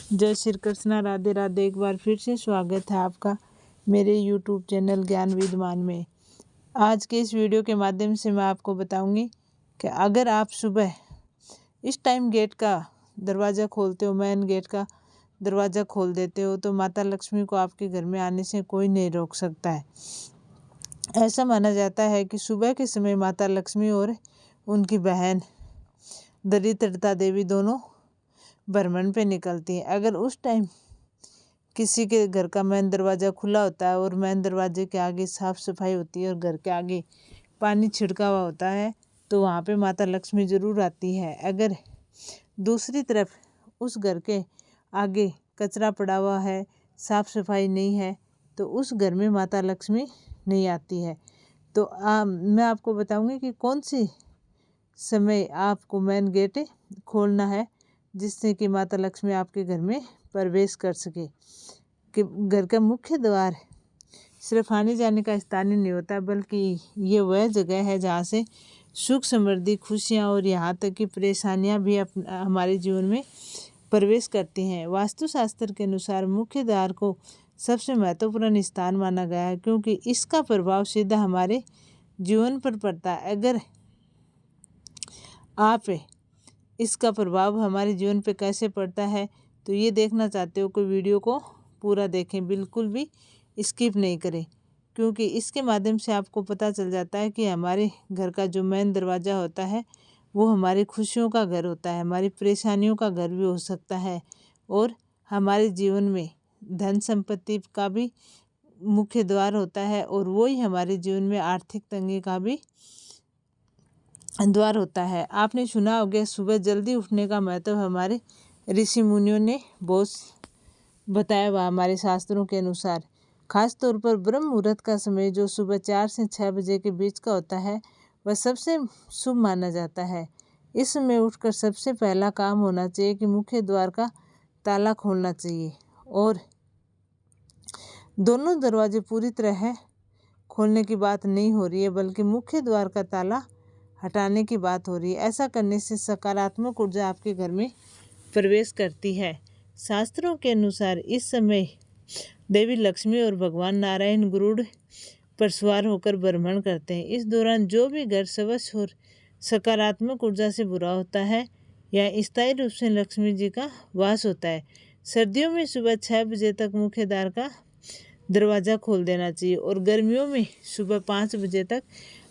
जय श्री कृष्णा, राधे राधे। एक बार फिर से स्वागत है आपका मेरे YouTube चैनल ज्ञान विद्वान में। आज के इस वीडियो के माध्यम से मैं आपको बताऊंगी कि अगर आप सुबह इस टाइम गेट का दरवाज़ा खोलते हो, मेन गेट का दरवाज़ा खोल देते हो, तो माता लक्ष्मी को आपके घर में आने से कोई नहीं रोक सकता है। ऐसा माना जाता है कि सुबह के समय माता लक्ष्मी और उनकी बहन दरिद्रता देवी दोनों भ्रमण पे निकलती हैं। अगर उस टाइम किसी के घर का मेन दरवाज़ा खुला होता है और मेन दरवाजे के आगे साफ़ सफाई होती है और घर के आगे पानी छिड़का हुआ होता है, तो वहाँ पे माता लक्ष्मी ज़रूर आती है। अगर दूसरी तरफ उस घर के आगे कचरा पड़ा हुआ है, साफ़ सफाई नहीं है, तो उस घर में माता लक्ष्मी नहीं आती है। तो मैं आपको बताऊंगी कि कौन सी समय आपको मेन गेट खोलना है जिससे कि माता लक्ष्मी आपके घर में प्रवेश कर सके। कि घर का मुख्य द्वार सिर्फ आने जाने का स्थान ही नहीं होता, बल्कि ये वह जगह है जहाँ से सुख समृद्धि, खुशियाँ और यहाँ तक कि परेशानियाँ भी हमारे जीवन में प्रवेश करती हैं। वास्तुशास्त्र के अनुसार मुख्य द्वार को सबसे महत्वपूर्ण स्थान माना गया है, क्योंकि इसका प्रभाव सीधा हमारे जीवन पर पड़ता है। अगर आप इसका प्रभाव हमारे जीवन पे कैसे पड़ता है तो ये देखना चाहते हो कि वीडियो को पूरा देखें, बिल्कुल भी स्किप नहीं करें, क्योंकि इसके माध्यम से आपको पता चल जाता है कि हमारे घर का जो मेन दरवाज़ा होता है वो हमारी खुशियों का घर होता है, हमारी परेशानियों का घर भी हो सकता है, और हमारे जीवन में धन संपत्ति का भी मुख्य द्वार होता है, और वही हमारे जीवन में आर्थिक तंगी का भी द्वार होता है। आपने सुना होगा सुबह जल्दी उठने का महत्व हमारे ऋषि मुनियों ने बहुत बताया हुआ हमारे शास्त्रों के अनुसार। खास तौर पर ब्रह्म मुहूर्त का समय जो सुबह 4 से 6 बजे के बीच का होता है वह सबसे शुभ माना जाता है। इस समय उठकर सबसे पहला काम होना चाहिए कि मुख्य द्वार का ताला खोलना चाहिए, और दोनों दरवाजे पूरी तरह खोलने की बात नहीं हो रही है, बल्कि मुख्य द्वार का ताला हटाने की बात हो रही है। ऐसा करने से सकारात्मक ऊर्जा आपके घर में प्रवेश करती है। शास्त्रों के अनुसार इस समय देवी लक्ष्मी और भगवान नारायण गरुड़ पर सवार होकर भ्रमण करते हैं। इस दौरान जो भी घर स्वच्छ और सकारात्मक ऊर्जा से भरा होता है या स्थायी रूप से लक्ष्मी जी का वास होता है। सर्दियों में सुबह 6 बजे तक मुख्य द्वार का दरवाज़ा खोल देना चाहिए, और गर्मियों में सुबह 5 बजे तक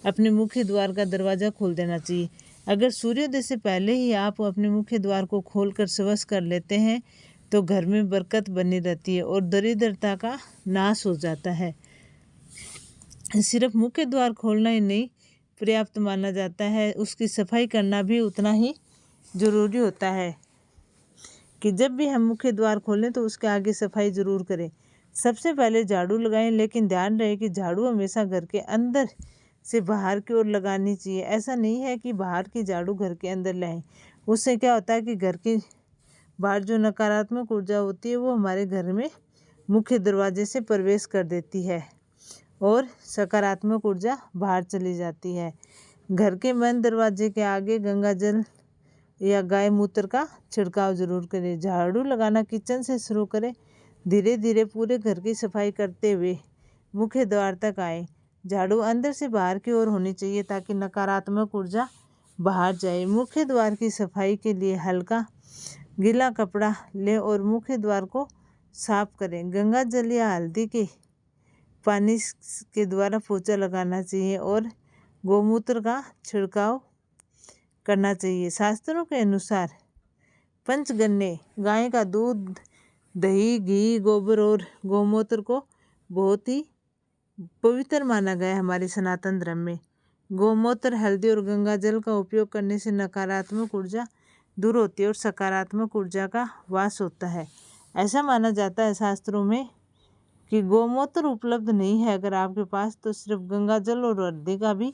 अपने मुख्य द्वार का दरवाज़ा खोल देना चाहिए। अगर सूर्योदय से पहले ही आप अपने मुख्य द्वार को खोलकर स्वच्छ कर लेते हैं तो घर में बरकत बनी रहती है और दरिद्रता का नाश हो जाता है। सिर्फ मुख्य द्वार खोलना ही नहीं पर्याप्त माना जाता है, उसकी सफाई करना भी उतना ही ज़रूरी होता है कि जब भी हम मुख्य द्वार खोलें तो उसके आगे सफाई ज़रूर करें। सबसे पहले झाड़ू लगाएं, लेकिन ध्यान रहे कि झाड़ू हमेशा घर के अंदर से बाहर की ओर लगानी चाहिए। ऐसा नहीं है कि बाहर की झाड़ू घर के अंदर लाएं। उससे क्या होता है कि घर के बाहर जो नकारात्मक ऊर्जा होती है वो हमारे घर में मुख्य दरवाजे से प्रवेश कर देती है और सकारात्मक ऊर्जा बाहर चली जाती है। घर के मेन दरवाजे के आगे गंगा जल या गाय मूत्र का छिड़काव जरूर करें। झाड़ू लगाना किचन से शुरू करें, धीरे धीरे पूरे घर की सफाई करते हुए मुख्य द्वार तक आए। झाड़ू अंदर से बाहर की ओर होनी चाहिए ताकि नकारात्मक ऊर्जा बाहर जाए। मुख्य द्वार की सफाई के लिए हल्का गीला कपड़ा लें और मुख्य द्वार को साफ करें। गंगा जल या हल्दी के पानी के द्वारा पोछा लगाना चाहिए और गौमूत्र का छिड़काव करना चाहिए। शास्त्रों के अनुसार पंचगन्य गाय का दूध, दही, घी, गोबर और गौमूत्र को बहुत ही पवित्र माना गया है हमारे सनातन धर्म में। गौमूत्र, हल्दी और गंगा जल का उपयोग करने से नकारात्मक ऊर्जा दूर होती है और सकारात्मक ऊर्जा का वास होता है। ऐसा माना जाता है शास्त्रों में कि गौमूत्र उपलब्ध नहीं है अगर आपके पास, तो सिर्फ गंगा जल और हल्दी का भी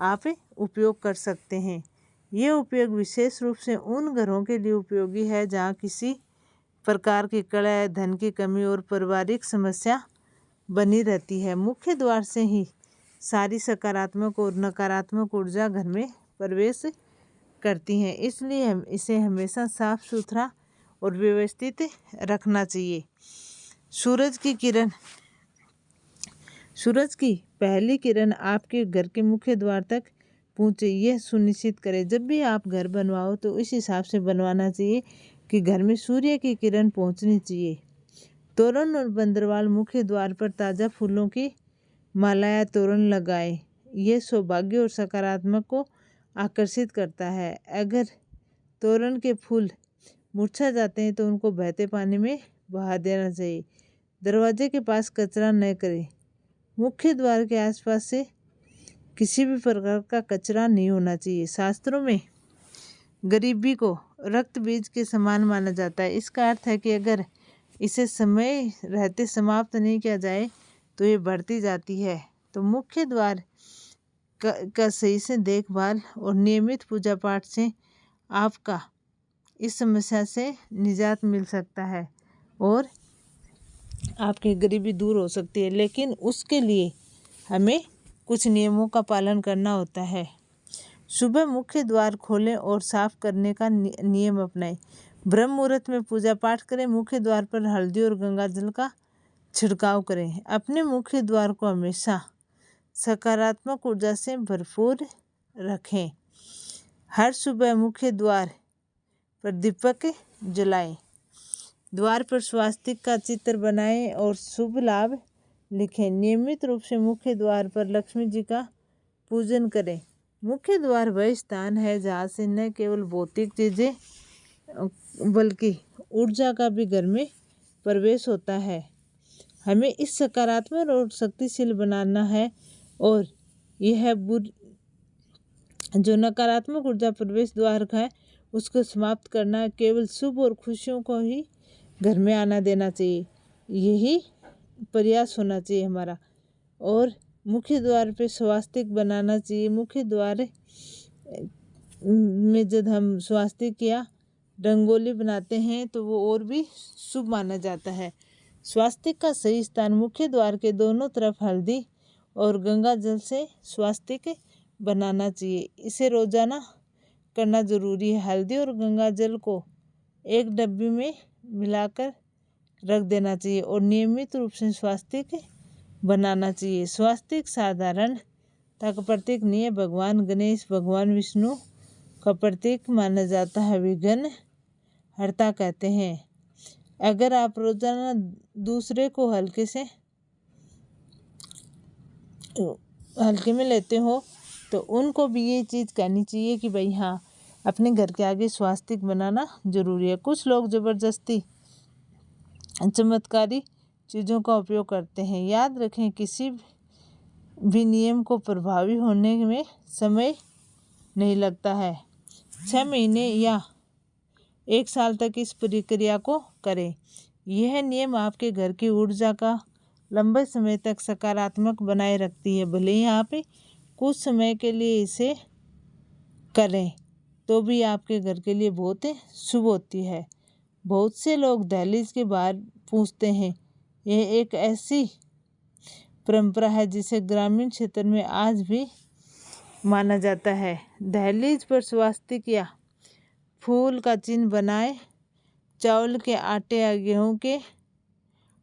आप उपयोग कर सकते हैं। ये उपयोग विशेष रूप से उन घरों के लिए उपयोगी है जहाँ किसी प्रकार की कलह, धन की कमी और पारिवारिक समस्या बनी रहती है। मुख्य द्वार से ही सारी सकारात्मक और नकारात्मक ऊर्जा घर में प्रवेश करती हैं, इसलिए हम इसे हमेशा साफ सुथरा और व्यवस्थित रखना चाहिए। सूरज की पहली किरण आपके घर के मुख्य द्वार तक पहुँचे, यह सुनिश्चित करें। जब भी आप घर बनवाओ तो इस हिसाब से बनवाना चाहिए कि घर में सूर्य की किरण पहुँचनी चाहिए। तोरण और बंदरवाल मुख्य द्वार पर ताज़ा फूलों की माला या तोरण लगाएं। यह सौभाग्य और सकारात्मक को आकर्षित करता है। अगर तोरण के फूल मुरझा जाते हैं तो उनको बहते पानी में बहा देना चाहिए। दरवाजे के पास कचरा न करें। मुख्य द्वार के आसपास से किसी भी प्रकार का कचरा नहीं होना चाहिए। शास्त्रों में गरीबी को रक्त बीज के समान माना जाता है। इसका अर्थ है कि अगर इसे समय रहते समाप्त नहीं किया जाए तो ये बढ़ती जाती है। तो मुख्य द्वार का सही से देखभाल और नियमित पूजा पाठ से आपका इस समस्या से निजात मिल सकता है और आपकी गरीबी दूर हो सकती है। लेकिन उसके लिए हमें कुछ नियमों का पालन करना होता है। सुबह मुख्य द्वार खोलें और साफ करने का नियम अपनाएं। ब्रह्म मुहूर्त में पूजा पाठ करें। मुख्य द्वार पर हल्दी और गंगा जल का छिड़काव करें। अपने मुख्य द्वार को हमेशा सकारात्मक ऊर्जा से भरपूर रखें। हर सुबह मुख्य द्वार पर दीपक जलाएं। द्वार पर स्वास्तिक का चित्र बनाएं और शुभ लाभ लिखें। नियमित रूप से मुख्य द्वार पर लक्ष्मी जी का पूजन करें। मुख्य द्वार वह स्थान है जहाँ से न केवल भौतिक चीज़ें बल्कि ऊर्जा का भी घर में प्रवेश होता है। हमें इस सकारात्मक और शक्तिशाली बनाना है और यह जो नकारात्मक ऊर्जा प्रवेश द्वार का है उसको समाप्त करना है। केवल शुभ और खुशियों को ही घर में आना देना चाहिए, यही प्रयास होना चाहिए हमारा। और मुख्य द्वार पे स्वास्तिक बनाना चाहिए। मुख्य द्वार में जब हम स्वास्तिक या रंगोली बनाते हैं तो वो और भी शुभ माना जाता है। स्वास्तिक का सही स्थान मुख्य द्वार के दोनों तरफ हल्दी और गंगा जल से स्वास्तिक बनाना चाहिए। इसे रोजाना करना जरूरी है। हल्दी और गंगा जल को एक डब्बी में मिलाकर रख देना चाहिए और नियमित रूप से स्वास्तिक बनाना चाहिए। स्वास्तिक साधारणता का प्रतीक नहीं है। भगवान गणेश, भगवान विष्णु का प्रतीक माना जाता है। विघ्न हर्ता कहते हैं। अगर आप रोजाना दूसरे को हल्के में लेते हो तो उनको भी ये चीज़ कहनी चाहिए कि भाई हाँ, अपने घर के आगे स्वास्तिक बनाना जरूरी है। कुछ लोग ज़बरदस्ती चमत्कारी चीज़ों का उपयोग करते हैं। याद रखें, किसी भी नियम को प्रभावी होने में समय नहीं लगता है। 6 महीने या 1 साल तक इस प्रक्रिया को करें। यह नियम आपके घर की ऊर्जा का लंबे समय तक सकारात्मक बनाए रखती है। भले ही आप कुछ समय के लिए इसे करें तो भी आपके घर के लिए बहुत शुभ होती है। बहुत से लोग दहलीज के बाहर पूजते हैं। यह एक ऐसी परंपरा है जिसे ग्रामीण क्षेत्र में आज भी माना जाता है। दहलीज पर स्वास्तिक या फूल का चिन्ह बनाए। चावल के आटे या गेहूं के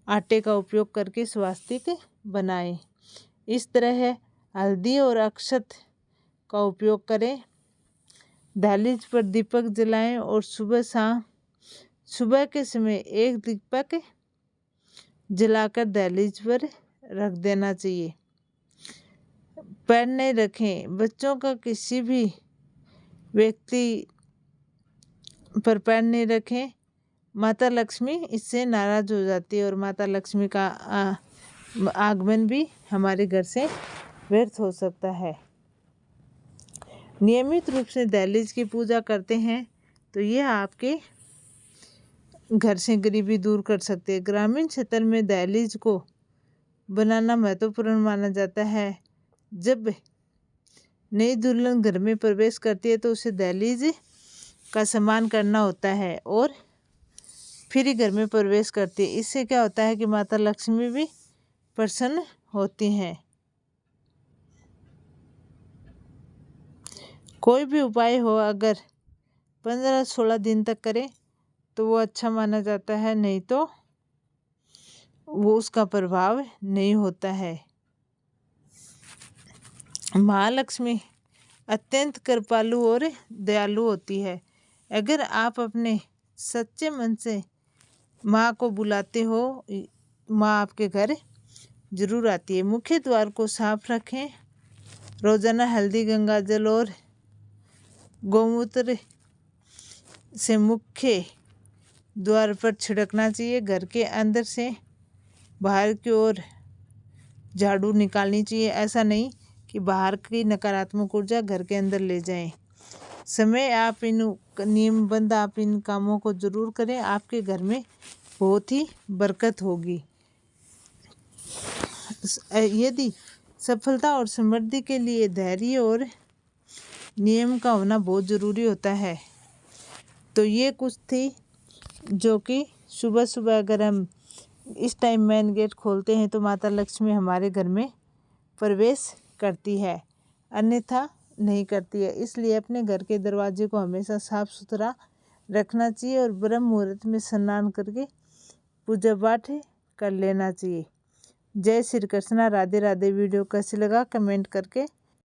आटे का उपयोग करके स्वास्तिक बनाएं। इस तरह हल्दी और अक्षत का उपयोग करें। दहलीज पर दीपक जलाएं और सुबह के समय एक दीपक जलाकर दहलीज पर रख देना चाहिए। पैर नहीं रखें। बच्चों का किसी भी व्यक्ति पर पैर नहीं रखें। माता लक्ष्मी इससे नाराज हो जाती है और माता लक्ष्मी का आगमन भी हमारे घर से व्यर्थ हो सकता है। नियमित रूप से दहलीज की पूजा करते हैं तो यह आपके घर से गरीबी दूर कर सकते हैं। ग्रामीण क्षेत्र में दहलीज को बनाना महत्वपूर्ण माना जाता है। जब नई दुल्हन घर में प्रवेश करती है तो उसे दहलीज का सम्मान करना होता है और फिर ही घर में प्रवेश करती है। इससे क्या होता है कि माता लक्ष्मी भी प्रसन्न होती हैं। कोई भी उपाय हो, अगर 15-16 दिन तक करें तो वो अच्छा माना जाता है, नहीं तो वो उसका प्रभाव नहीं होता है। महालक्ष्मी अत्यंत कृपालु और दयालु होती है। अगर आप अपने सच्चे मन से माँ को बुलाते हो, माँ आपके घर जरूर आती है। मुख्य द्वार को साफ रखें। रोजाना हल्दी, गंगा जल और गौमूत्र से मुख्य द्वार पर छिड़कना चाहिए। घर के अंदर से बाहर की ओर झाड़ू निकालनी चाहिए। ऐसा नहीं कि बाहर की नकारात्मक ऊर्जा घर के अंदर ले जाएं। समय आप इन नियमबद्ध आप इन कामों को जरूर करें, आपके घर में बहुत ही बरकत होगी। यदि सफलता और समृद्धि के लिए धैर्य और नियम का होना बहुत ज़रूरी होता है। तो ये कुछ थी जो कि सुबह सुबह अगर हम इस टाइम मेन गेट खोलते हैं तो माता लक्ष्मी हमारे घर में प्रवेश करती है, अन्यथा नहीं करती है। इसलिए अपने घर के दरवाजे को हमेशा साफ सुथरा रखना चाहिए और ब्रह्म मुहूर्त में स्नान करके पूजा पाठ कर लेना चाहिए। जय श्री कृष्णा, राधे राधे। वीडियो कैसे लगा कमेंट करके